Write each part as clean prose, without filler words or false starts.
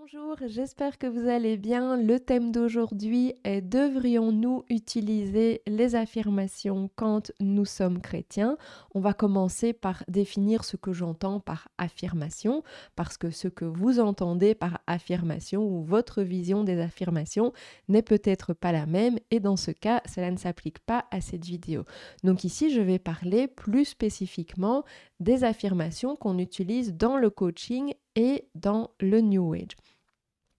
Bonjour, j'espère que vous allez bien. Le thème d'aujourd'hui est: devrions-nous utiliser les affirmations quand nous sommes chrétiens? On va commencer par définir ce que j'entends par affirmation, parce que ce que vous entendez par affirmation ou votre vision des affirmations n'est peut-être pas la même et dans ce cas, cela ne s'applique pas à cette vidéo. Donc ici, je vais parler plus spécifiquement des affirmations qu'on utilise dans le coaching et dans le New Age.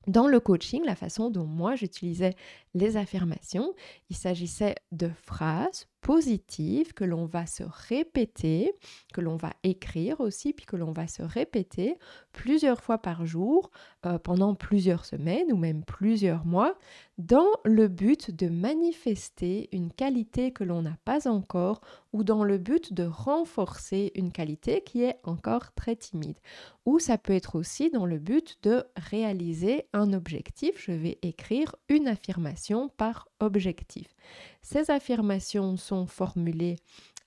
Dans le coaching, la façon dont moi j'utilisais les affirmations, il s'agissait de phrases positives que l'on va se répéter, que l'on va écrire aussi, puis que l'on va se répéter plusieurs fois par jour, pendant plusieurs semaines ou même plusieurs mois, dans le but de manifester une qualité que l'on n'a pas encore ou dans le but de renforcer une qualité qui est encore très timide. Ou ça peut être aussi dans le but de réaliser un objectif. Je vais écrire une affirmation par objectif. Ces affirmations sont formulées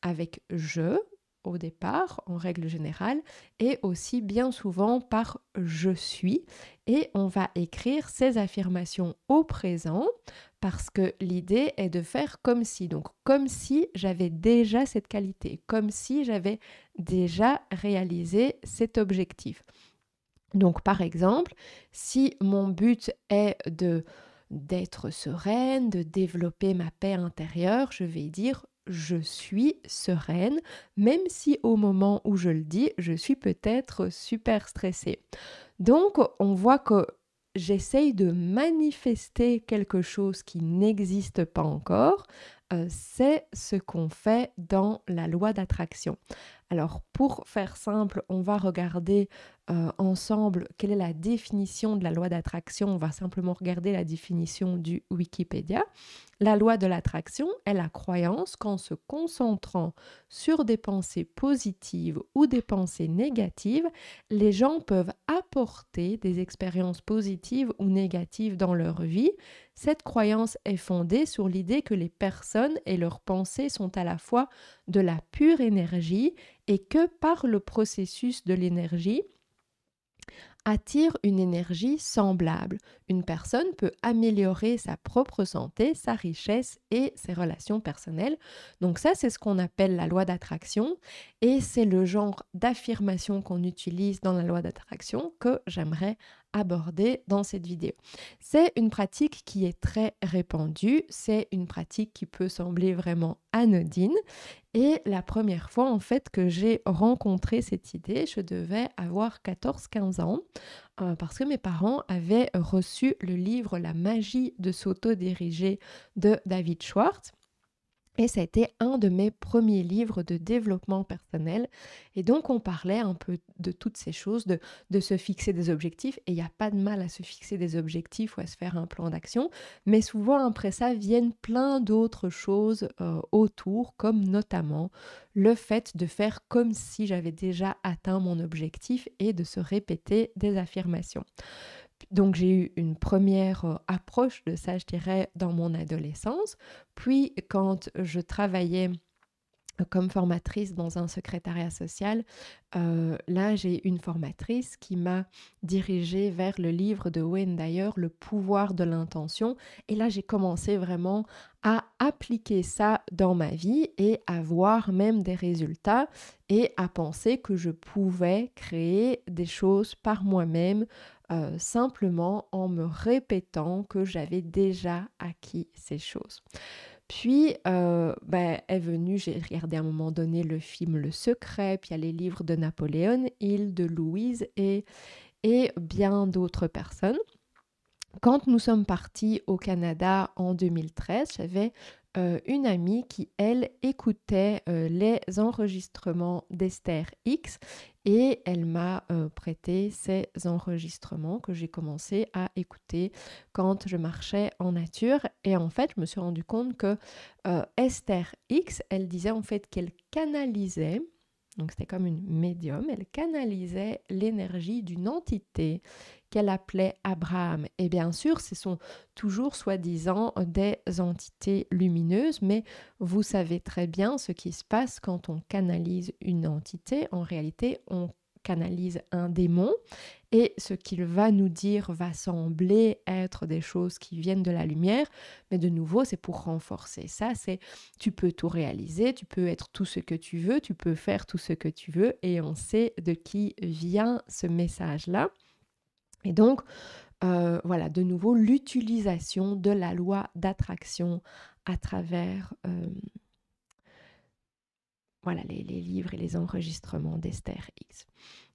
avec je au départ, en règle générale, et aussi bien souvent par je suis. Et on va écrire ces affirmations au présent parce que l'idée est de faire comme si. Donc comme si j'avais déjà cette qualité, comme si j'avais déjà réalisé cet objectif. Donc par exemple, si mon but est d'être sereine, de développer ma paix intérieure, je vais dire je suis sereine, même si au moment où je le dis, je suis peut-être super stressée. Donc on voit que j'essaye de manifester quelque chose qui n'existe pas encore. C'est ce qu'on fait dans la loi d'attraction. Alors pour faire simple, on va regarder ensemble quelle est la définition de la loi d'attraction. On va simplement regarder la définition du Wikipédia. La loi de l'attraction est la croyance qu'en se concentrant sur des pensées positives ou des pensées négatives, les gens peuvent apporter des expériences positives ou négatives dans leur vie. Cette croyance est fondée sur l'idée que les personnes et leurs pensées sont à la fois de la pure énergie et que par le processus de l'énergie, attire une énergie semblable. Une personne peut améliorer sa propre santé, sa richesse et ses relations personnelles. Donc ça, c'est ce qu'on appelle la loi d'attraction et c'est le genre d'affirmation qu'on utilise dans la loi d'attraction que j'aimerais aborder dans cette vidéo. C'est une pratique qui est très répandue, c'est une pratique qui peut sembler vraiment anodine et la première fois en fait que j'ai rencontré cette idée, je devais avoir 14-15 ans parce que mes parents avaient reçu le livre La magie de s'auto-diriger de David Schwartz. Et ça a été un de mes premiers livres de développement personnel. Et donc, on parlait un peu de toutes ces choses, de se fixer des objectifs. Et il n'y a pas de mal à se fixer des objectifs ou à se faire un plan d'action. Mais souvent, après ça, viennent plein d'autres choses autour, comme notamment le fait de faire comme si j'avais déjà atteint mon objectif et de se répéter des affirmations. Donc j'ai eu une première approche de ça, je dirais, dans mon adolescence. Puis quand je travaillais comme formatrice dans un secrétariat social, là j'ai une formatrice qui m'a dirigée vers le livre de Wayne Dyer, Le pouvoir de l'intention. Et là j'ai commencé vraiment à appliquer ça dans ma vie et à voir même des résultats et à penser que je pouvais créer des choses par moi-même simplement en me répétant que j'avais déjà acquis ces choses. Puis est venue, j'ai regardé à un moment donné le film Le Secret, puis il y a les livres de Napoléon Hill, de Louise et bien d'autres personnes. Quand nous sommes partis au Canada en 2013, j'avais une amie qui, elle, écoutait les enregistrements d'Esther X et elle m'a prêté ces enregistrements que j'ai commencé à écouter quand je marchais en nature. Et en fait, je me suis rendu compte que Esther X, elle disait en fait qu'elle canalisait, donc c'était comme une médium, elle canalisait l'énergie d'une entité qu'elle appelait Abraham. Et bien sûr, ce sont toujours soi-disant des entités lumineuses, mais vous savez très bien ce qui se passe quand on canalise une entité. En réalité, on canalise un démon et ce qu'il va nous dire va sembler être des choses qui viennent de la lumière, mais de nouveau, c'est pour renforcer ça, c'est tu peux tout réaliser, tu peux être tout ce que tu veux, tu peux faire tout ce que tu veux et on sait de qui vient ce message-là. Et donc, voilà, de nouveau, l'utilisation de la loi d'attraction à travers voilà, les livres et les enregistrements d'Esther Hicks.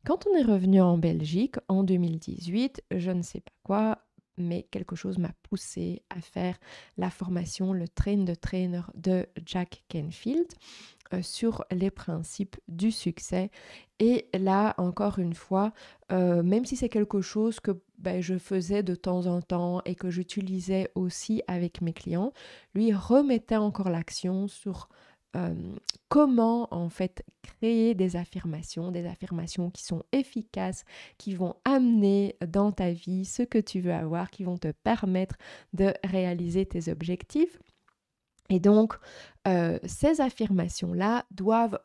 Quand on est revenu en Belgique en 2018, je ne sais pas quoi, mais quelque chose m'a poussé à faire la formation, le train the trainer de Jack Canfield sur les principes du succès. Et là, encore une fois, même si c'est quelque chose que je faisais de temps en temps et que j'utilisais aussi avec mes clients, lui remettait encore l'action sur comment en fait créer des affirmations qui sont efficaces, qui vont amener dans ta vie ce que tu veux avoir, qui vont te permettre de réaliser tes objectifs. Et donc, ces affirmations-là doivent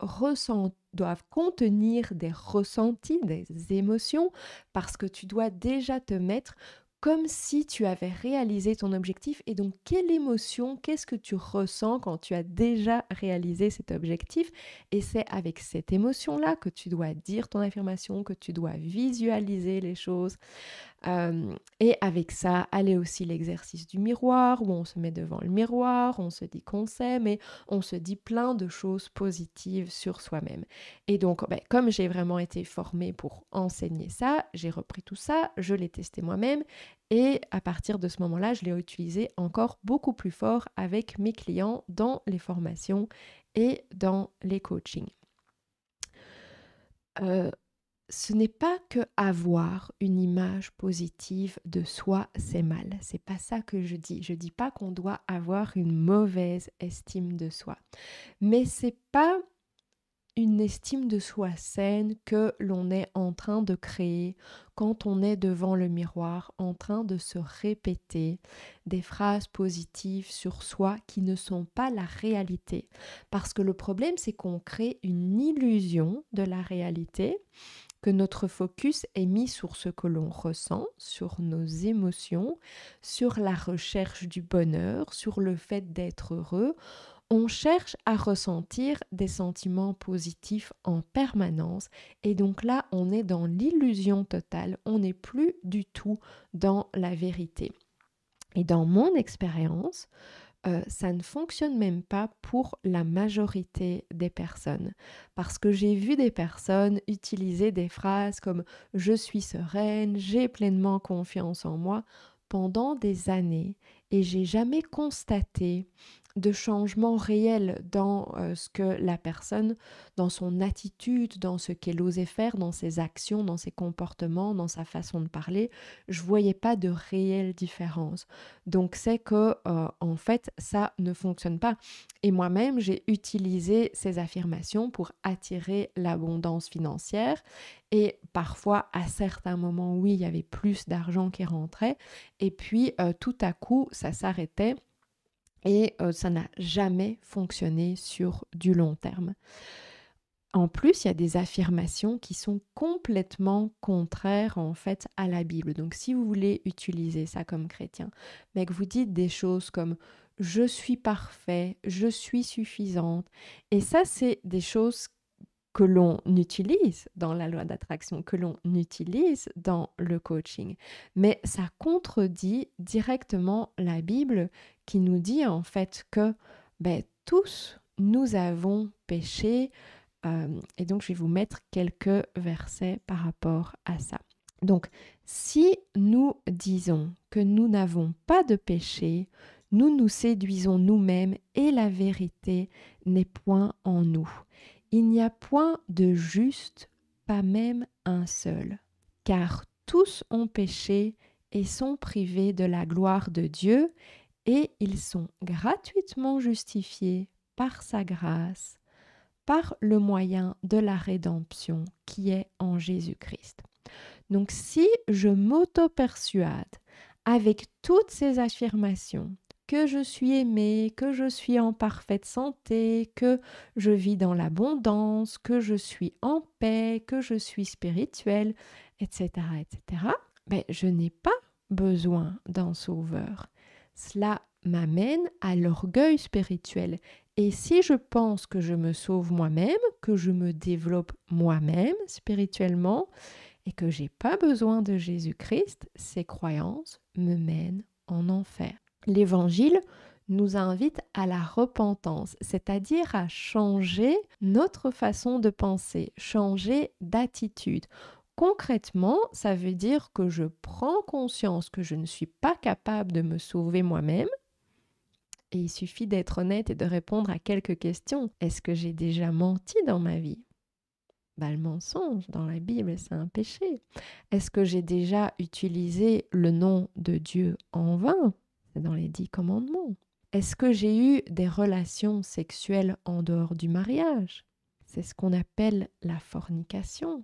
contenir des ressentis, des émotions, parce que tu dois déjà te mettre comme si tu avais réalisé ton objectif. Et donc, quelle émotion, qu'est-ce que tu ressens quand tu as déjà réalisé cet objectif? Et c'est avec cette émotion-là que tu dois dire ton affirmation, que tu dois visualiser les choses. Et avec ça, aller aussi l'exercice du miroir, où on se met devant le miroir, on se dit qu'on s'aime et on se dit plein de choses positives sur soi-même. Et donc, comme j'ai vraiment été formée pour enseigner ça, j'ai repris tout ça, je l'ai testé moi-même et à partir de ce moment-là, je l'ai utilisé encore beaucoup plus fort avec mes clients dans les formations et dans les coachings. Ce n'est pas que avoir une image positive de soi, c'est mal. C'est pas ça que je dis. Je dis pas qu'on doit avoir une mauvaise estime de soi. Mais c'est pas une estime de soi saine que l'on est en train de créer quand on est devant le miroir, en train de se répéter des phrases positives sur soi qui ne sont pas la réalité. Parce que le problème, c'est qu'on crée une illusion de la réalité, que notre focus est mis sur ce que l'on ressent, sur nos émotions, sur la recherche du bonheur, sur le fait d'être heureux. On cherche à ressentir des sentiments positifs en permanence et donc là, on est dans l'illusion totale, on n'est plus du tout dans la vérité. Et dans mon expérience, ça ne fonctionne même pas pour la majorité des personnes. Parce que j'ai vu des personnes utiliser des phrases comme « je suis sereine, j'ai pleinement confiance en moi » pendant des années et j'ai jamais constaté de changement réel dans ce que la personne, dans son attitude, dans ce qu'elle osait faire, dans ses actions, dans ses comportements, dans sa façon de parler. Je voyais pas de réelle différence. Donc c'est que en fait ça ne fonctionne pas. Et moi-même j'ai utilisé ces affirmations pour attirer l'abondance financière. Et parfois à certains moments oui il y avait plus d'argent qui rentrait. Et puis tout à coup ça s'arrêtait. Et ça n'a jamais fonctionné sur du long terme. En plus, il y a des affirmations qui sont complètement contraires en fait à la Bible. Donc si vous voulez utiliser ça comme chrétien, mais que vous dites des choses comme je suis parfait, je suis suffisante, et ça c'est des choses que l'on utilise dans la loi d'attraction, que l'on utilise dans le coaching. Mais ça contredit directement la Bible qui nous dit en fait que tous nous avons péché. Et donc je vais vous mettre quelques versets par rapport à ça. Donc si nous disons que nous n'avons pas de péché, nous nous séduisons nous-mêmes et la vérité n'est point en nous. Il n'y a point de juste, pas même un seul, car tous ont péché et sont privés de la gloire de Dieu, et ils sont gratuitement justifiés par sa grâce, par le moyen de la rédemption qui est en Jésus-Christ. Donc si je m'auto-persuade avec toutes ces affirmations que je suis aimée, que je suis en parfaite santé, que je vis dans l'abondance, que je suis en paix, que je suis spirituelle, etc., etc., ben, je n'ai pas besoin d'un sauveur. Cela m'amène à l'orgueil spirituel. Et si je pense que je me sauve moi-même, que je me développe moi-même spirituellement et que j'ai pas besoin de Jésus-Christ, ces croyances me mènent en enfer. L'Évangile nous invite à la repentance, c'est-à-dire à changer notre façon de penser, changer d'attitude. Concrètement, ça veut dire que je prends conscience que je ne suis pas capable de me sauver moi-même. Et il suffit d'être honnête et de répondre à quelques questions. Est-ce que j'ai déjà menti dans ma vie? Le mensonge dans la Bible, c'est un péché. Est-ce que j'ai déjà utilisé le nom de Dieu en vain? C'est dans les 10 commandements. Est-ce que j'ai eu des relations sexuelles en dehors du mariage? C'est ce qu'on appelle la fornication.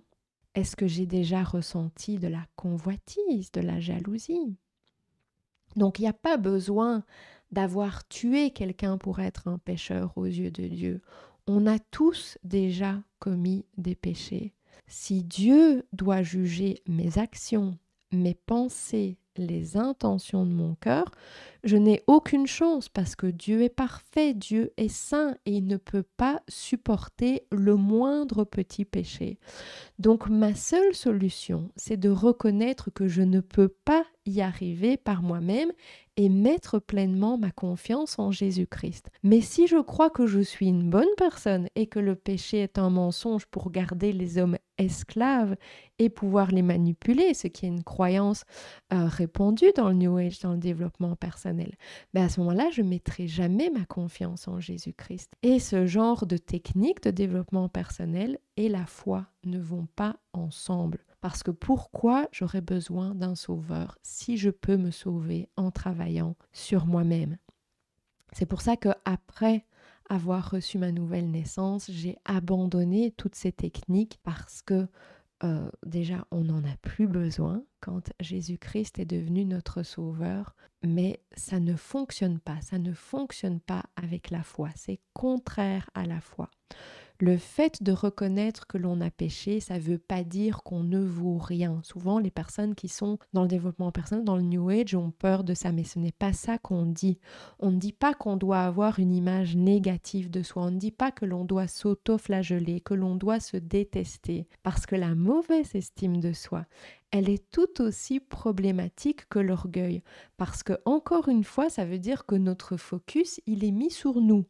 Est-ce que j'ai déjà ressenti de la convoitise, de la jalousie? Donc il n'y a pas besoin d'avoir tué quelqu'un pour être un pécheur aux yeux de Dieu. On a tous déjà commis des péchés. Si Dieu doit juger mes actions, mes pensées, les intentions de mon cœur, je n'ai aucune chance parce que Dieu est parfait, Dieu est saint et il ne peut pas supporter le moindre petit péché. Donc ma seule solution, c'est de reconnaître que je ne peux pas y arriver par moi-même et mettre pleinement ma confiance en Jésus-Christ. Mais si je crois que je suis une bonne personne et que le péché est un mensonge pour garder les hommes esclaves et pouvoir les manipuler, ce qui est une croyance répandue dans le New Age, dans le développement personnel, à ce moment-là, je ne mettrai jamais ma confiance en Jésus-Christ. Et ce genre de technique de développement personnel et la foi ne vont pas ensemble. Parce que pourquoi j'aurais besoin d'un sauveur si je peux me sauver en travaillant sur moi-même? C'est pour ça qu'après avoir reçu ma nouvelle naissance, j'ai abandonné toutes ces techniques parce que déjà, on n'en a plus besoin quand Jésus-Christ est devenu notre sauveur, mais ça ne fonctionne pas avec la foi, c'est contraire à la foi. Le fait de reconnaître que l'on a péché, ça ne veut pas dire qu'on ne vaut rien. Souvent, les personnes qui sont dans le développement personnel, dans le New Age, ont peur de ça, mais ce n'est pas ça qu'on dit. On ne dit pas qu'on doit avoir une image négative de soi. On ne dit pas que l'on doit s'auto-flageller, que l'on doit se détester. Parce que la mauvaise estime de soi, elle est tout aussi problématique que l'orgueil. Parce que, encore une fois, ça veut dire que notre focus, il est mis sur nous.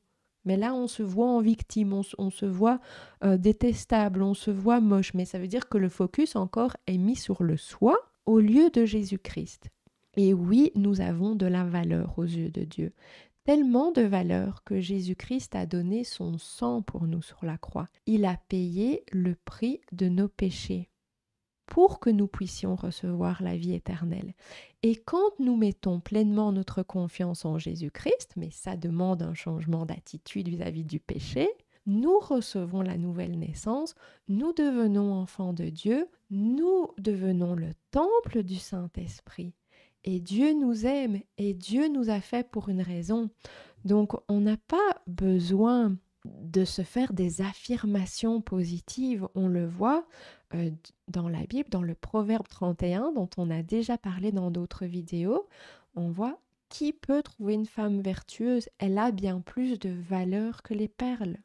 Mais là, on se voit en victime, on se voit détestable, on se voit moche. Mais ça veut dire que le focus encore est mis sur le soi au lieu de Jésus-Christ. Et oui, nous avons de la valeur aux yeux de Dieu. Tellement de valeur que Jésus-Christ a donné son sang pour nous sur la croix. Il a payé le prix de nos péchés pour que nous puissions recevoir la vie éternelle. Et quand nous mettons pleinement notre confiance en Jésus-Christ, mais ça demande un changement d'attitude vis-à-vis du péché, nous recevons la nouvelle naissance, nous devenons enfants de Dieu, nous devenons le temple du Saint-Esprit. Et Dieu nous aime et Dieu nous a fait pour une raison. Donc on n'a pas besoin de se faire des affirmations positives. On le voit dans la Bible, dans le Proverbe 31, dont on a déjà parlé dans d'autres vidéos. On voit qui peut trouver une femme vertueuse. Elle a bien plus de valeur que les perles.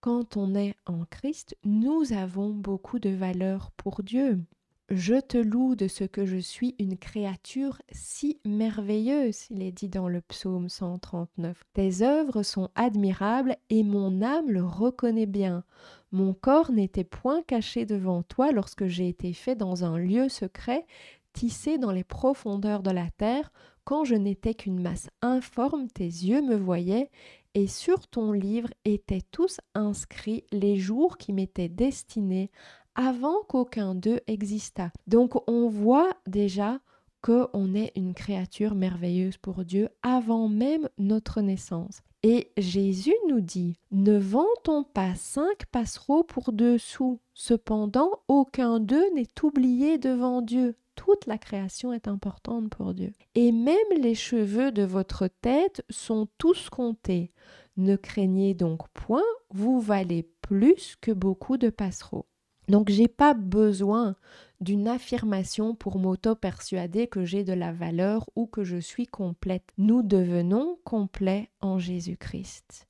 Quand on est en Christ, nous avons beaucoup de valeur pour Dieu. Je te loue de ce que je suis une créature si merveilleuse, il est dit dans le psaume 139. Tes œuvres sont admirables et mon âme le reconnaît bien. Mon corps n'était point caché devant toi lorsque j'ai été fait dans un lieu secret, tissé dans les profondeurs de la terre. Quand je n'étais qu'une masse informe, tes yeux me voyaient, et sur ton livre étaient tous inscrits les jours qui m'étaient destinés avant qu'aucun d'eux existât. Donc on voit déjà qu'on est une créature merveilleuse pour Dieu avant même notre naissance. Et Jésus nous dit, ne vantons pas 5 passereaux pour 2 sous. Cependant, aucun d'eux n'est oublié devant Dieu. toute la création est importante pour Dieu. Et même les cheveux de votre tête sont tous comptés. Ne craignez donc point, vous valez plus que beaucoup de passereaux. Donc, j'ai pas besoin d'une affirmation pour m'auto-persuader que j'ai de la valeur ou que je suis complète. Nous devenons complets en Jésus-Christ.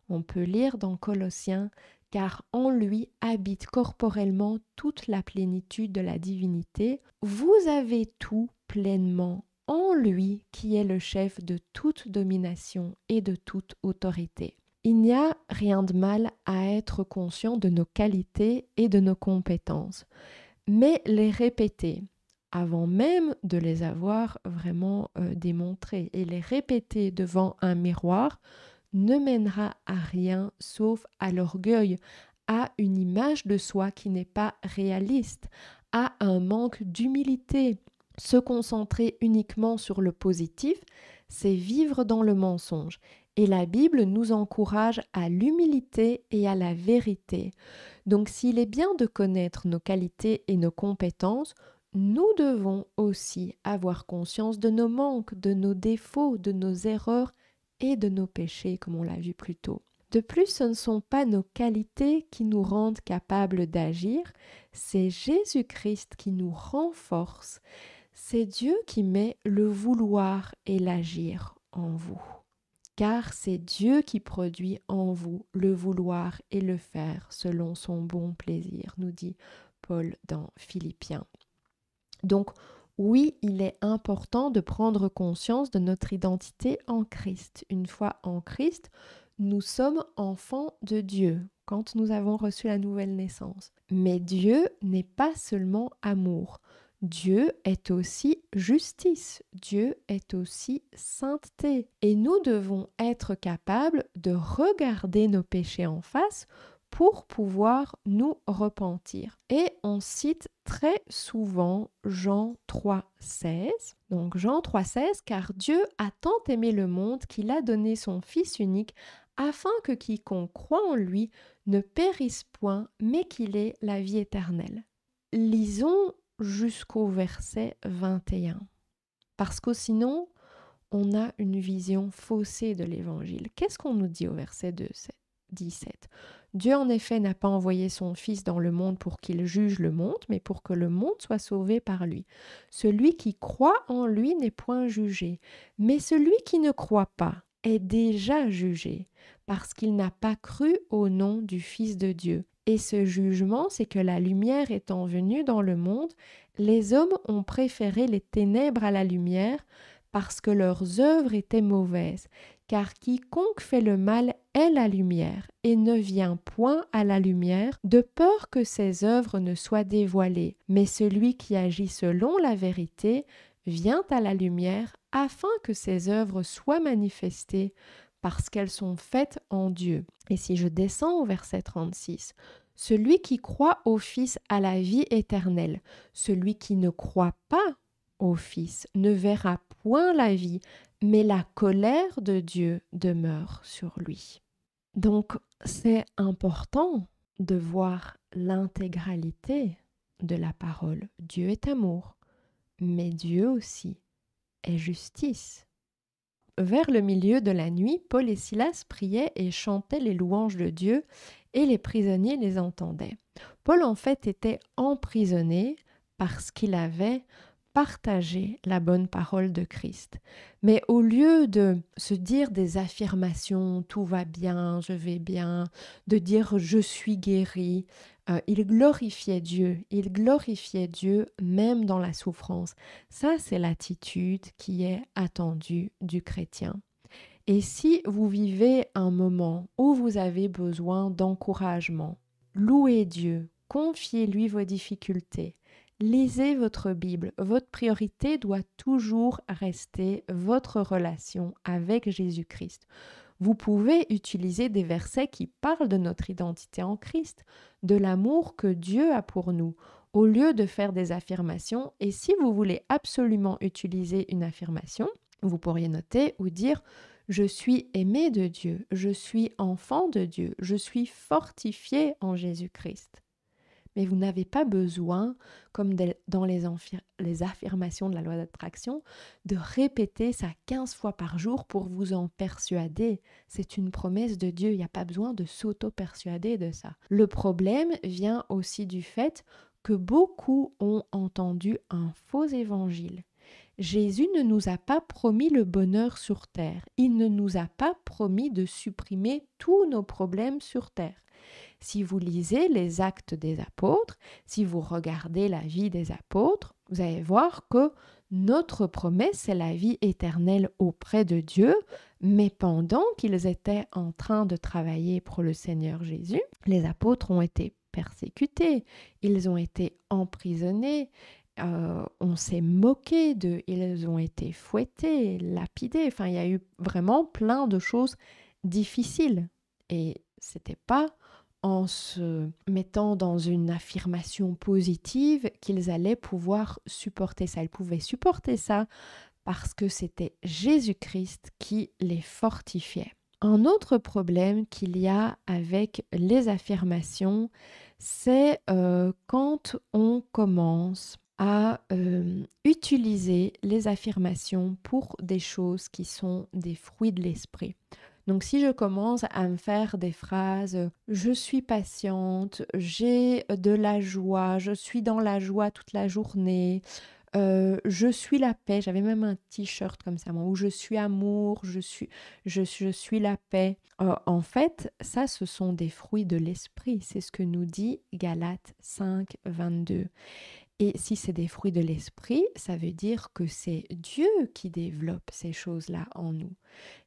On peut lire dans Colossiens, car en lui habite corporellement toute la plénitude de la divinité. Vous avez tout pleinement en lui qui est le chef de toute domination et de toute autorité. Il n'y a rien de mal à être conscient de nos qualités et de nos compétences, mais les répéter avant même de les avoir vraiment démontrées et les répéter devant un miroir ne mènera à rien sauf à l'orgueil, à une image de soi qui n'est pas réaliste, à un manque d'humilité. Se concentrer uniquement sur le positif, c'est vivre dans le mensonge. Et la Bible nous encourage à l'humilité et à la vérité. Donc s'il est bien de connaître nos qualités et nos compétences, nous devons aussi avoir conscience de nos manques, de nos défauts, de nos erreurs et de nos péchés, comme on l'a vu plus tôt. De plus, ce ne sont pas nos qualités qui nous rendent capables d'agir, c'est Jésus-Christ qui nous renforce. C'est Dieu qui met le vouloir et l'agir en vous. Car c'est Dieu qui produit en vous le vouloir et le faire selon son bon plaisir, nous dit Paul dans Philippiens. Donc, oui, il est important de prendre conscience de notre identité en Christ. Une fois en Christ, nous sommes enfants de Dieu quand nous avons reçu la nouvelle naissance. Mais Dieu n'est pas seulement amour. Dieu est aussi justice, Dieu est aussi sainteté. Et nous devons être capables de regarder nos péchés en face pour pouvoir nous repentir. Et on cite très souvent Jean 3,16. Donc Jean 3,16, car Dieu a tant aimé le monde qu'il a donné son Fils unique afin que quiconque croit en lui ne périsse point, mais qu'il ait la vie éternelle. Lisons jusqu'au verset 21. Parce que sinon, on a une vision faussée de l'Évangile. Qu'est-ce qu'on nous dit au verset 17 ? Dieu en effet n'a pas envoyé son Fils dans le monde pour qu'il juge le monde, mais pour que le monde soit sauvé par lui. Celui qui croit en lui n'est point jugé, mais celui qui ne croit pas est déjà jugé, parce qu'il n'a pas cru au nom du Fils de Dieu. Et ce jugement, c'est que la lumière étant venue dans le monde, les hommes ont préféré les ténèbres à la lumière parce que leurs œuvres étaient mauvaises. Car quiconque fait le mal est la lumière et ne vient point à la lumière de peur que ses œuvres ne soient dévoilées. Mais celui qui agit selon la vérité vient à la lumière afin que ses œuvres soient manifestées parce qu'elles sont faites en Dieu. Et si je descends au verset 36, celui qui croit au Fils a la vie éternelle. Celui qui ne croit pas au Fils ne verra point la vie, mais la colère de Dieu demeure sur lui. Donc, c'est important de voir l'intégralité de la parole. Dieu est amour, mais Dieu aussi est justice. Vers le milieu de la nuit, Paul et Silas priaient et chantaient les louanges de Dieu et les prisonniers les entendaient. Paul en fait était emprisonné parce qu'il avait partagé la bonne parole de Christ. Mais au lieu de se dire des affirmations, tout va bien, je vais bien, de dire je suis guéri, il glorifiait Dieu même dans la souffrance. Ça, c'est l'attitude qui est attendue du chrétien. Et si vous vivez un moment où vous avez besoin d'encouragement, louez Dieu, confiez-lui vos difficultés, lisez votre Bible. Votre priorité doit toujours rester votre relation avec Jésus-Christ. Vous pouvez utiliser des versets qui parlent de notre identité en Christ, de l'amour que Dieu a pour nous, au lieu de faire des affirmations. Et si vous voulez absolument utiliser une affirmation, vous pourriez noter ou dire « Je suis aimé de Dieu, je suis enfant de Dieu, je suis fortifié en Jésus-Christ ». Mais vous n'avez pas besoin, comme dans les affirmations de la loi d'attraction, de répéter ça 15 fois par jour pour vous en persuader. C'est une promesse de Dieu, il n'y a pas besoin de s'auto-persuader de ça. Le problème vient aussi du fait que beaucoup ont entendu un faux évangile. Jésus ne nous a pas promis le bonheur sur terre. Il ne nous a pas promis de supprimer tous nos problèmes sur terre. Si vous lisez les actes des apôtres, si vous regardez la vie des apôtres, vous allez voir que notre promesse, c'est la vie éternelle auprès de Dieu, mais pendant qu'ils étaient en train de travailler pour le Seigneur Jésus, les apôtres ont été persécutés, ils ont été emprisonnés, on s'est moqué d'eux, ils ont été fouettés, lapidés, enfin il y a eu vraiment plein de choses difficiles. Et c'était pas en se mettant dans une affirmation positive qu'ils allaient pouvoir supporter ça. Ils pouvaient supporter ça parce que c'était Jésus-Christ qui les fortifiait. Un autre problème qu'il y a avec les affirmations, c'est quand on commence à utiliser les affirmations pour des choses qui sont des fruits de l'esprit. Donc si je commence à me faire des phrases je suis patiente, j'ai de la joie, je suis dans la joie toute la journée, je suis la paix, j'avais même un t-shirt comme ça, moi, où je suis amour, je suis la paix. En fait, ça, ce sont des fruits de l'esprit. C'est ce que nous dit Galates 5, 22. Et si c'est des fruits de l'esprit, ça veut dire que c'est Dieu qui développe ces choses-là en nous.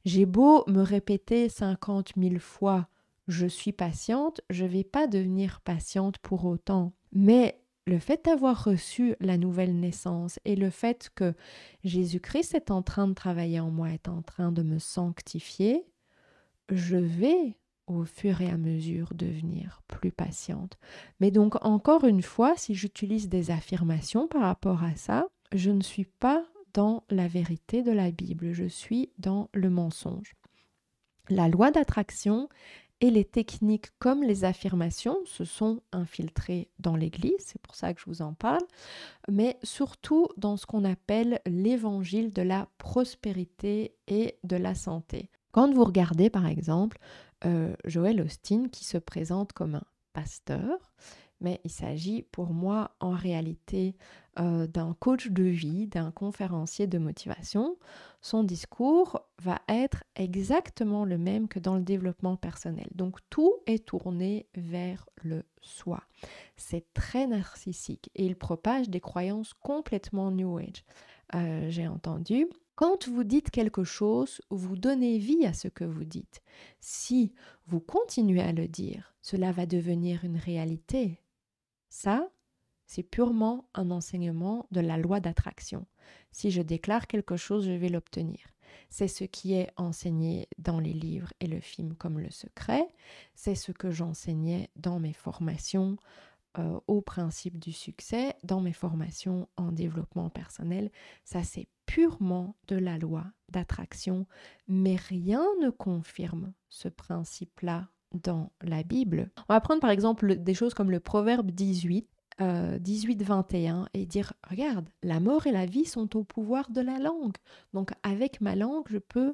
J'ai beau me répéter 50 000 fois « je suis patiente », je ne vais pas devenir patiente pour autant. Mais le fait d'avoir reçu la nouvelle naissance et le fait que Jésus-Christ est en train de travailler en moi, est en train de me sanctifier, je vais au fur et à mesure devenir plus patiente. Mais donc encore une fois, si j'utilise des affirmations par rapport à ça, je ne suis pas dans la vérité de la Bible, je suis dans le mensonge. La loi d'attraction et les techniques comme les affirmations se sont infiltrées dans l'Église, c'est pour ça que je vous en parle, mais surtout dans ce qu'on appelle l'évangile de la prospérité et de la santé. Quand vous regardez par exemple Joel Osteen qui se présente comme un pasteur, mais il s'agit pour moi en réalité d'un coach de vie, d'un conférencier de motivation. Son discours va être exactement le même que dans le développement personnel. Donc tout est tourné vers le soi. C'est très narcissique et il propage des croyances complètement New Age. J'ai entendu, quand vous dites quelque chose, vous donnez vie à ce que vous dites. Si vous continuez à le dire, cela va devenir une réalité. Ça, c'est purement un enseignement de la loi d'attraction. Si je déclare quelque chose, je vais l'obtenir. C'est ce qui est enseigné dans les livres et le film comme Le Secret. C'est ce que j'enseignais dans mes formations au principe du succès, dans mes formations en développement personnel. Ça, c'est purement de la loi d'attraction, mais rien ne confirme ce principe-là dans la Bible. On va prendre par exemple des choses comme le proverbe 18-21 et dire, regarde, la mort et la vie sont au pouvoir de la langue. Donc avec ma langue, je peux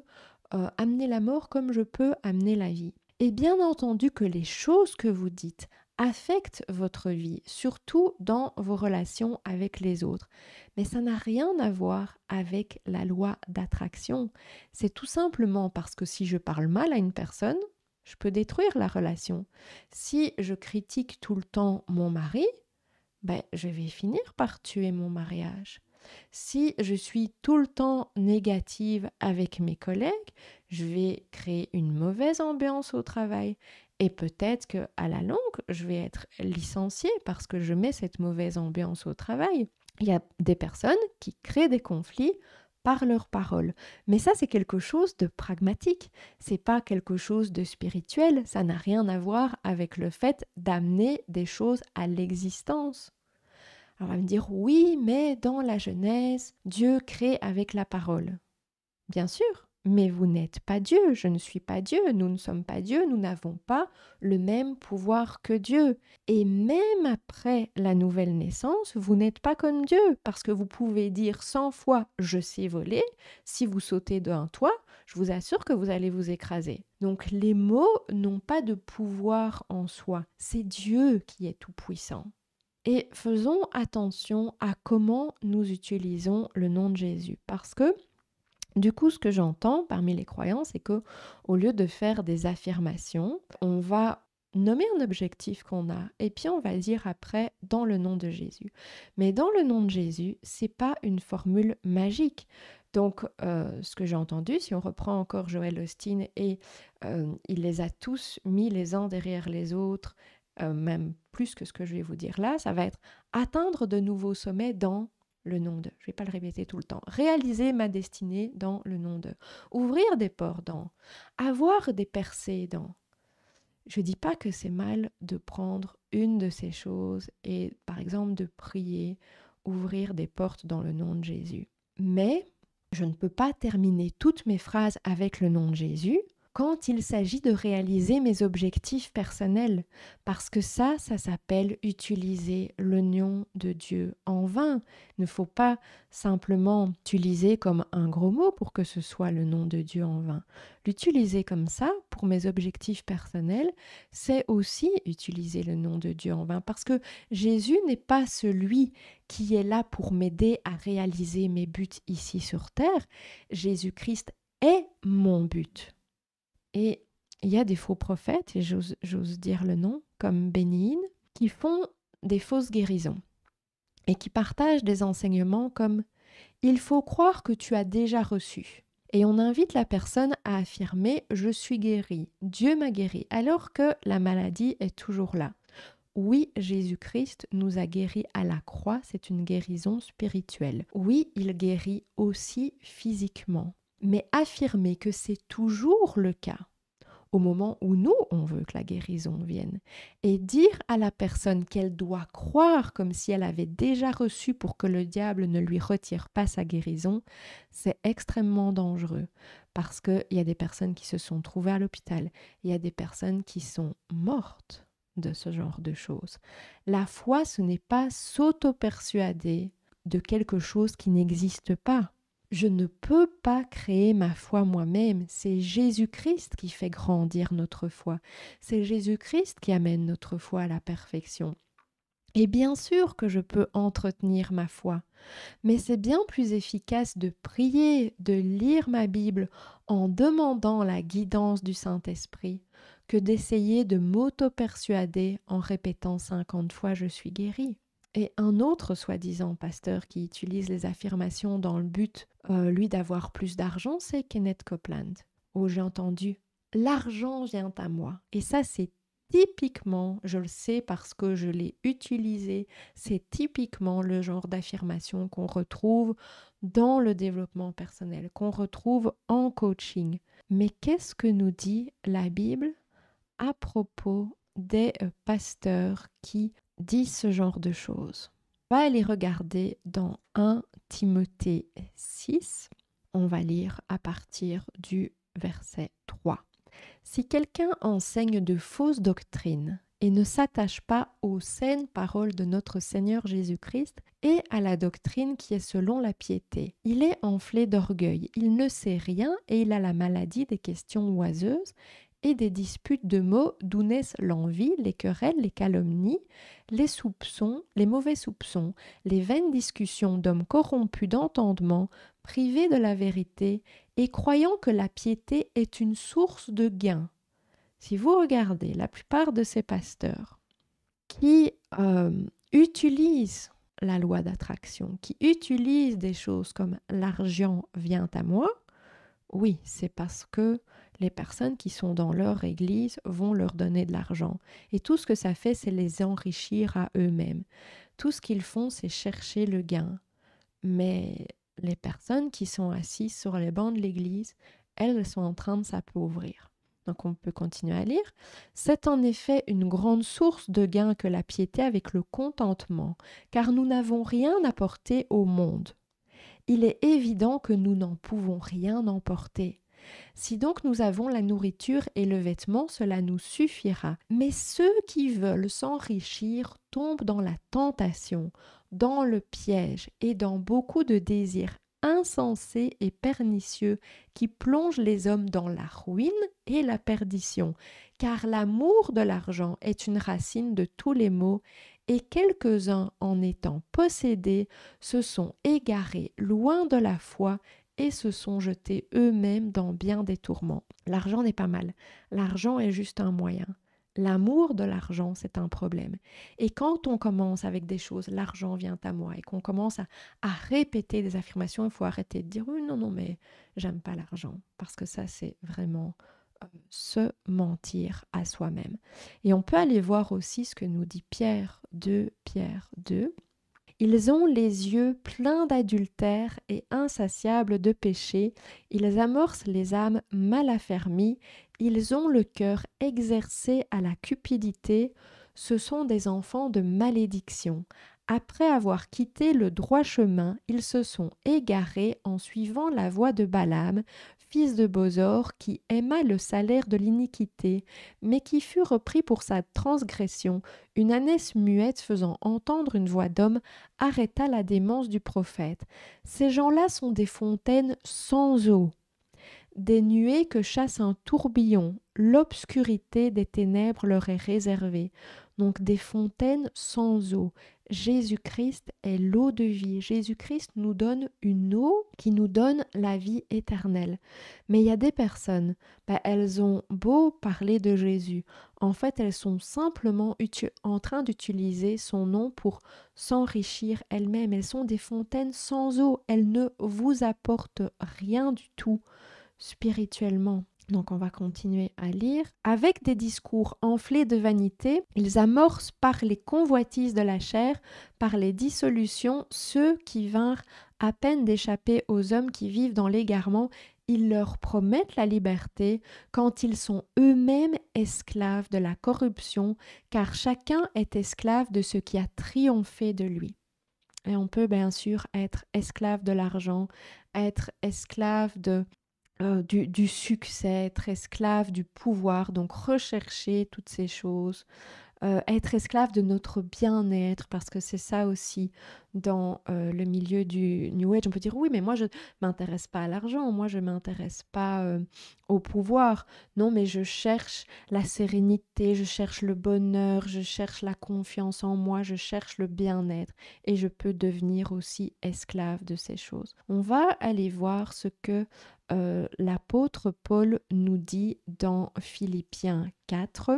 amener la mort comme je peux amener la vie. Et bien entendu que les choses que vous dites affectent votre vie, surtout dans vos relations avec les autres. Mais ça n'a rien à voir avec la loi d'attraction. C'est tout simplement parce que si je parle mal à une personne, je peux détruire la relation. Si je critique tout le temps mon mari, je vais finir par tuer mon mariage. Si je suis tout le temps négative avec mes collègues, je vais créer une mauvaise ambiance au travail. Et peut-être qu'à la longue, je vais être licenciée parce que je mets cette mauvaise ambiance au travail. Il y a des personnes qui créent des conflits par leurs paroles. Mais ça, c'est quelque chose de pragmatique. C'est pas quelque chose de spirituel. Ça n'a rien à voir avec le fait d'amener des choses à l'existence. Alors on va me dire, oui, mais dans la Genèse, Dieu crée avec la parole. Bien sûr, mais vous n'êtes pas Dieu, je ne suis pas Dieu, nous ne sommes pas Dieu, nous n'avons pas le même pouvoir que Dieu. Et même après la nouvelle naissance, vous n'êtes pas comme Dieu, parce que vous pouvez dire 100 fois je sais voler, si vous sautez d'un toit, je vous assure que vous allez vous écraser. Donc les mots n'ont pas de pouvoir en soi, c'est Dieu qui est tout-puissant. Et faisons attention à comment nous utilisons le nom de Jésus, parce que du coup, ce que j'entends parmi les croyants, c'est que au lieu de faire des affirmations, on va nommer un objectif qu'on a et puis on va dire après dans le nom de Jésus. Mais dans le nom de Jésus, c'est pas une formule magique. Donc, ce que j'ai entendu, si on reprend encore Joel Osteen et il les a tous mis les uns derrière les autres, même plus que ce que je vais vous dire là, ça va être atteindre de nouveaux sommets dans le nom de. Je ne vais pas le répéter tout le temps. Réaliser ma destinée dans le nom de. Ouvrir des portes dans. Avoir des percées dans. Je ne dis pas que c'est mal de prendre une de ces choses et par exemple de prier, ouvrir des portes dans le nom de Jésus. Mais je ne peux pas terminer toutes mes phrases avec le nom de Jésus quand il s'agit de réaliser mes objectifs personnels, parce que ça s'appelle utiliser le nom de Dieu en vain. Il ne faut pas simplement l'utiliser comme un gros mot pour que ce soit le nom de Dieu en vain. L'utiliser comme ça, pour mes objectifs personnels, c'est aussi utiliser le nom de Dieu en vain, parce que Jésus n'est pas celui qui est là pour m'aider à réaliser mes buts ici sur terre. Jésus-Christ est mon but. Et il y a des faux prophètes, et j'ose dire le nom, comme Bénigne, qui font des fausses guérisons et qui partagent des enseignements comme « il faut croire que tu as déjà reçu ». Et on invite la personne à affirmer « je suis guéri, Dieu m'a guéri », alors que la maladie est toujours là. Oui, Jésus-Christ nous a guéris à la croix, c'est une guérison spirituelle. Oui, il guérit aussi physiquement. Mais affirmer que c'est toujours le cas au moment où nous, on veut que la guérison vienne, et dire à la personne qu'elle doit croire comme si elle avait déjà reçu pour que le diable ne lui retire pas sa guérison, c'est extrêmement dangereux parce qu'il y a des personnes qui se sont trouvées à l'hôpital, il y a des personnes qui sont mortes de ce genre de choses. La foi, ce n'est pas s'auto-persuader de quelque chose qui n'existe pas. Je ne peux pas créer ma foi moi-même, c'est Jésus-Christ qui fait grandir notre foi, c'est Jésus-Christ qui amène notre foi à la perfection. Et bien sûr que je peux entretenir ma foi, mais c'est bien plus efficace de prier, de lire ma Bible en demandant la guidance du Saint-Esprit que d'essayer de m'auto-persuader en répétant 50 fois « je suis guéri ». Et un autre soi-disant pasteur qui utilise les affirmations dans le but, lui, d'avoir plus d'argent, c'est Kenneth Copeland, où j'ai entendu « l'argent vient à moi ». Et ça, c'est typiquement, je le sais parce que je l'ai utilisé, c'est typiquement le genre d'affirmation qu'on retrouve dans le développement personnel, qu'on retrouve en coaching. Mais qu'est-ce que nous dit la Bible à propos des pasteurs qui disent ce genre de choses? On va aller regarder dans 1 Timothée 6. On va lire à partir du verset 3. Si quelqu'un enseigne de fausses doctrines et ne s'attache pas aux saines paroles de notre Seigneur Jésus-Christ et à la doctrine qui est selon la piété, il est enflé d'orgueil, il ne sait rien et il a la maladie des questions oiseuses et des disputes de mots d'où naissent l'envie, les querelles, les calomnies, les soupçons, les mauvais soupçons, les vaines discussions d'hommes corrompus d'entendement, privés de la vérité et croyant que la piété est une source de gain. Si vous regardez la plupart de ces pasteurs qui utilisent la loi d'attraction, qui utilisent des choses comme l'argent vient à moi, oui, c'est parce que les personnes qui sont dans leur église vont leur donner de l'argent. Et tout ce que ça fait, c'est les enrichir à eux-mêmes. Tout ce qu'ils font, c'est chercher le gain. Mais les personnes qui sont assises sur les bancs de l'église, elles sont en train de s'appauvrir. Donc on peut continuer à lire. C'est en effet une grande source de gain que la piété avec le contentement, car nous n'avons rien apporté au monde. Il est évident que nous n'en pouvons rien emporter. Si donc nous avons la nourriture et le vêtement, cela nous suffira. Mais ceux qui veulent s'enrichir tombent dans la tentation, dans le piège et dans beaucoup de désirs insensés et pernicieux qui plongent les hommes dans la ruine et la perdition, car l'amour de l'argent est une racine de tous les maux, et quelques-uns, en étant possédés, se sont égarés loin de la foi et se sont jetés eux-mêmes dans bien des tourments. L'argent n'est pas mal, l'argent est juste un moyen. L'amour de l'argent, c'est un problème. Et quand on commence avec des choses, l'argent vient à moi, et qu'on commence à répéter des affirmations, il faut arrêter de dire oui, non, non, mais j'aime pas l'argent. Parce que ça, c'est vraiment se mentir à soi-même. Et on peut aller voir aussi ce que nous dit Pierre 2. Ils ont les yeux pleins d'adultère et insatiables de péché, ils amorcent les âmes mal affermies, ils ont le cœur exercé à la cupidité, ce sont des enfants de malédiction. Après avoir quitté le droit chemin, ils se sont égarés en suivant la voie de Balaam, fils de Bosor, qui aima le salaire de l'iniquité, mais qui fut repris pour sa transgression. Une ânesse muette faisant entendre une voix d'homme arrêta la démence du prophète. Ces gens-là sont des fontaines sans eau, des nuées que chasse un tourbillon. L'obscurité des ténèbres leur est réservée. Donc des fontaines sans eau. Jésus-Christ est l'eau de vie. Jésus-Christ nous donne une eau qui nous donne la vie éternelle. Mais il y a des personnes, elles ont beau parler de Jésus. En fait, elles sont simplement en train d'utiliser son nom pour s'enrichir elles-mêmes. Elles sont des fontaines sans eau. Elles ne vous apportent rien du tout spirituellement. Donc on va continuer à lire. Avec des discours enflés de vanité, ils amorcent par les convoitises de la chair, par les dissolutions, ceux qui vinrent à peine d'échapper aux hommes qui vivent dans l'égarement. Ils leur promettent la liberté quand ils sont eux-mêmes esclaves de la corruption, car chacun est esclave de ce qui a triomphé de lui. Et on peut bien sûr être esclave de l'argent, être esclave du succès, être esclave du pouvoir, donc rechercher toutes ces choses, être esclave de notre bien-être, parce que c'est ça aussi dans le milieu du New Age. On peut dire oui, mais moi je ne m'intéresse pas à l'argent, moi je ne m'intéresse pas au pouvoir. Non, mais je cherche la sérénité, je cherche le bonheur, je cherche la confiance en moi, je cherche le bien-être, et je peux devenir aussi esclave de ces choses. On va aller voir ce que l'apôtre Paul nous dit dans Philippiens 4.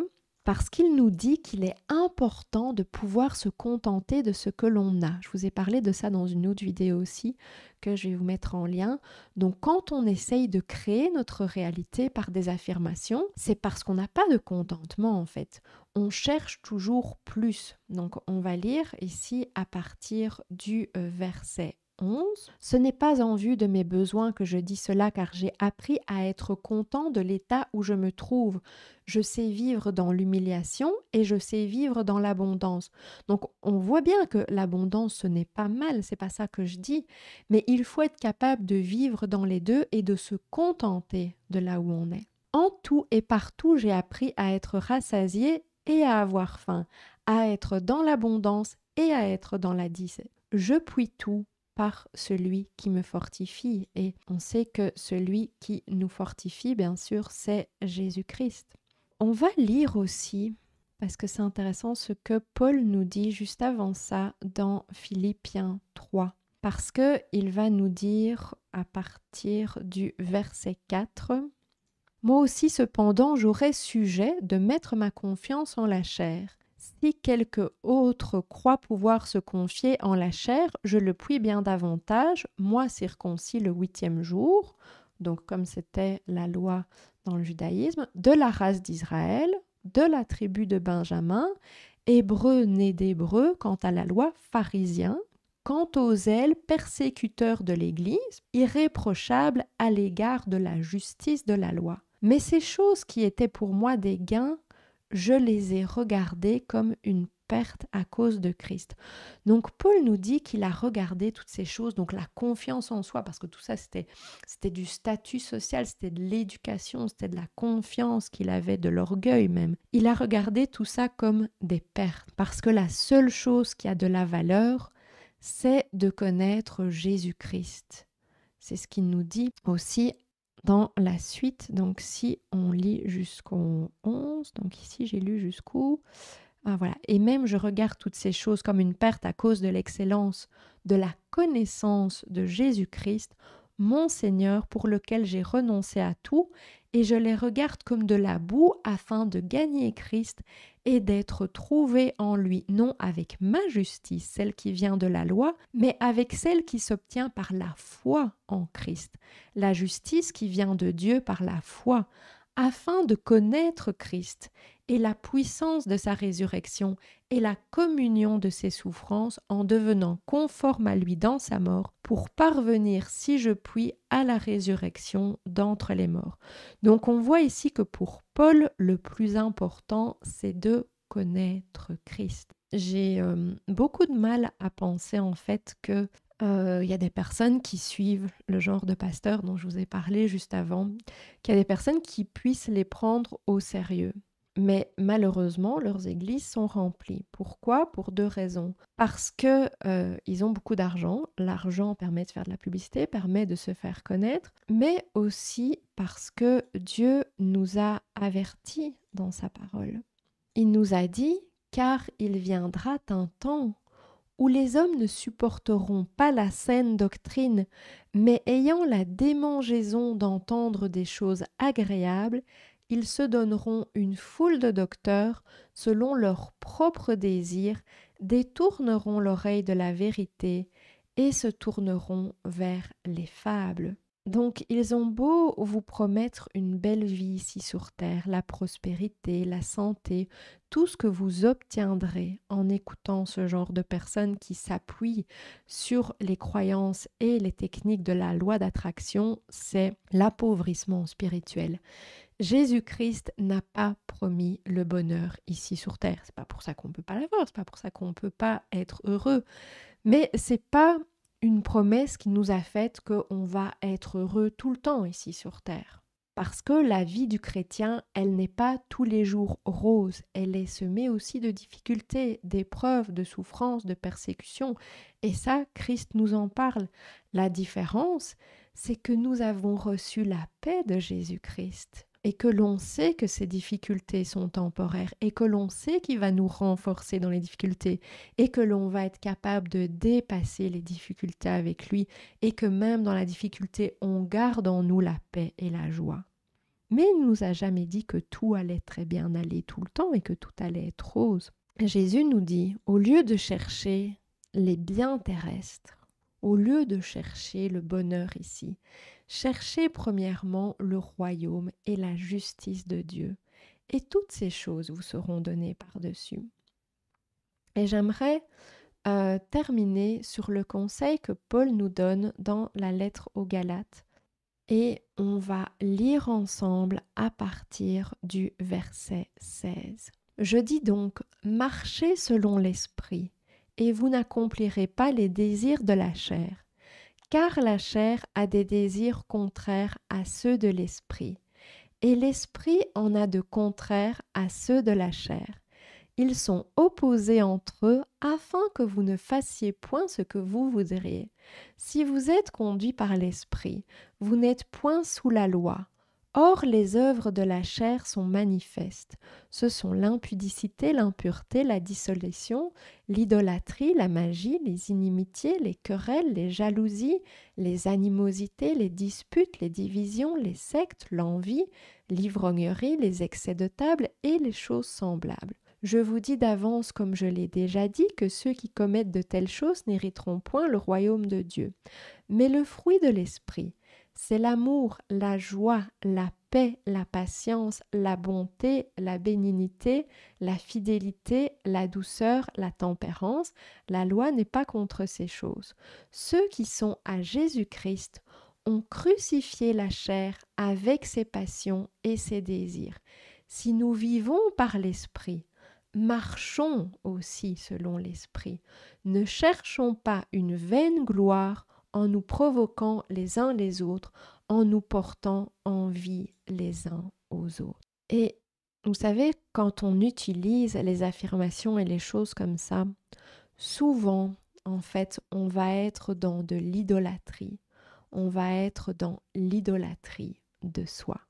Parce qu'il nous dit qu'il est important de pouvoir se contenter de ce que l'on a. Je vous ai parlé de ça dans une autre vidéo aussi, que je vais vous mettre en lien. Donc quand on essaye de créer notre réalité par des affirmations, c'est parce qu'on n'a pas de contentement en fait. On cherche toujours plus. Donc on va lire ici à partir du verset 11. Ce n'est pas en vue de mes besoins que je dis cela, car j'ai appris à être content de l'état où je me trouve. Je sais vivre dans l'humiliation et je sais vivre dans l'abondance. Donc on voit bien que l'abondance, ce n'est pas mal, c'est pas ça que je dis, mais il faut être capable de vivre dans les deux et de se contenter de là où on est. En tout et partout, j'ai appris à être rassasié et à avoir faim, à être dans l'abondance et à être dans la disette. Je puis tout par celui qui me fortifie. Et on sait que celui qui nous fortifie, bien sûr, c'est Jésus-Christ. On va lire aussi, parce que c'est intéressant, ce que Paul nous dit juste avant ça dans Philippiens 3. Parce qu'il va nous dire à partir du verset 4, « Moi aussi cependant j'aurais sujet de mettre ma confiance en la chair. Si quelque autre croit pouvoir se confier en la chair, je le puis bien davantage, moi circoncis le 8e jour, donc comme c'était la loi dans le judaïsme, de la race d'Israël, de la tribu de Benjamin, hébreu né d'hébreu quant à la loi, pharisien, quant aux zèles persécuteurs de l'Église, irréprochable à l'égard de la justice de la loi. Mais ces choses qui étaient pour moi des gains, je les ai regardées comme une perte à cause de Christ. Donc Paul nous dit qu'il a regardé toutes ces choses, donc la confiance en soi, parce que tout ça c'était du statut social, c'était de l'éducation, c'était de la confiance qu'il avait, de l'orgueil même. Il a regardé tout ça comme des pertes, parce que la seule chose qui a de la valeur, c'est de connaître Jésus-Christ. C'est ce qu'il nous dit aussi dans la suite. Donc si on lit jusqu'au 11, donc ici j'ai lu jusqu'où? Ah voilà. Et même je regarde toutes ces choses comme une perte à cause de l'excellence, de la connaissance de Jésus-Christ, mon Seigneur, pour lequel j'ai renoncé à tout, et je les regarde comme de la boue afin de gagner Christ et d'être trouvé en lui, non avec ma justice, celle qui vient de la loi, mais avec celle qui s'obtient par la foi en Christ, la justice qui vient de Dieu par la foi, afin de connaître Christ et la puissance de sa résurrection et la communion de ses souffrances en devenant conforme à lui dans sa mort pour parvenir, si je puis, à la résurrection d'entre les morts. Donc on voit ici que pour Paul, le plus important, c'est de connaître Christ. J'ai beaucoup de mal à penser en fait que il y a des personnes qui suivent le genre de pasteur dont je vous ai parlé juste avant, qu'il y a des personnes qui puissent les prendre au sérieux. Mais malheureusement, leurs églises sont remplies. Pourquoi? Pour deux raisons. Parce que ils ont beaucoup d'argent. L'argent permet de faire de la publicité, permet de se faire connaître, mais aussi parce que Dieu nous a avertis dans sa parole. Il nous a dit, car il viendra un temps où les hommes ne supporteront pas la saine doctrine, mais ayant la démangeaison d'entendre des choses agréables, ils se donneront une foule de docteurs selon leurs propres désirs, détourneront l'oreille de la vérité et se tourneront vers les fables. Donc, ils ont beau vous promettre une belle vie ici sur terre, la prospérité, la santé, tout ce que vous obtiendrez en écoutant ce genre de personnes qui s'appuient sur les croyances et les techniques de la loi d'attraction, c'est l'appauvrissement spirituel. Jésus-Christ n'a pas promis le bonheur ici sur terre. C'est pas pour ça qu'on ne peut pas l'avoir, c'est pas pour ça qu'on ne peut pas être heureux. Mais c'est pas une promesse qui nous a faite qu'on va être heureux tout le temps ici sur terre. Parce que la vie du chrétien, elle n'est pas tous les jours rose, elle est semée aussi de difficultés, d'épreuves, de souffrances, de persécutions. Et ça, Christ nous en parle. La différence, c'est que nous avons reçu la paix de Jésus-Christ et que l'on sait que ces difficultés sont temporaires et que l'on sait qu'il va nous renforcer dans les difficultés et que l'on va être capable de dépasser les difficultés avec lui et que même dans la difficulté, on garde en nous la paix et la joie. Mais il ne nous a jamais dit que tout allait très bien aller tout le temps et que tout allait être rose. Jésus nous dit, au lieu de chercher les biens terrestres, au lieu de chercher le bonheur ici, cherchez premièrement le royaume et la justice de Dieu, et toutes ces choses vous seront données par-dessus. Et j'aimerais terminer sur le conseil que Paul nous donne dans la lettre aux Galates. Et on va lire ensemble à partir du verset 16. Je dis donc, marchez selon l'esprit, et vous n'accomplirez pas les désirs de la chair, car la chair a des désirs contraires à ceux de l'esprit, et l'esprit en a de contraires à ceux de la chair. Ils sont opposés entre eux afin que vous ne fassiez point ce que vous voudriez. Si vous êtes conduits par l'esprit, vous n'êtes point sous la loi. Or, les œuvres de la chair sont manifestes. Ce sont l'impudicité, l'impureté, la dissolution, l'idolâtrie, la magie, les inimitiés, les querelles, les jalousies, les animosités, les disputes, les divisions, les sectes, l'envie, l'ivrognerie, les excès de table et les choses semblables. Je vous dis d'avance, comme je l'ai déjà dit, que ceux qui commettent de telles choses n'hériteront point le royaume de Dieu. Mais le fruit de l'esprit, c'est l'amour, la joie, la paix, la patience, la bonté, la bénignité, la fidélité, la douceur, la tempérance. La loi n'est pas contre ces choses. Ceux qui sont à Jésus-Christ ont crucifié la chair avec ses passions et ses désirs. Si nous vivons par l'esprit, marchons aussi selon l'Esprit. Ne cherchons pas une vaine gloire en nous provoquant les uns les autres, en nous portant envie les uns aux autres. Et vous savez, quand on utilise les affirmations et les choses comme ça, souvent, en fait, on va être dans de l'idolâtrie. On va être dans l'idolâtrie de soi.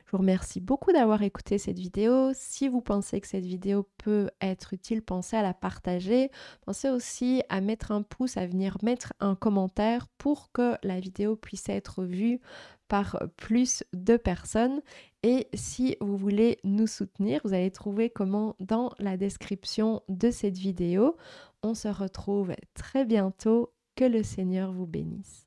Je vous remercie beaucoup d'avoir écouté cette vidéo. Si vous pensez que cette vidéo peut être utile, pensez à la partager. Pensez aussi à mettre un pouce, à venir mettre un commentaire pour que la vidéo puisse être vue par plus de personnes. Et si vous voulez nous soutenir, vous allez trouver comment dans la description de cette vidéo. On se retrouve très bientôt. Que le Seigneur vous bénisse.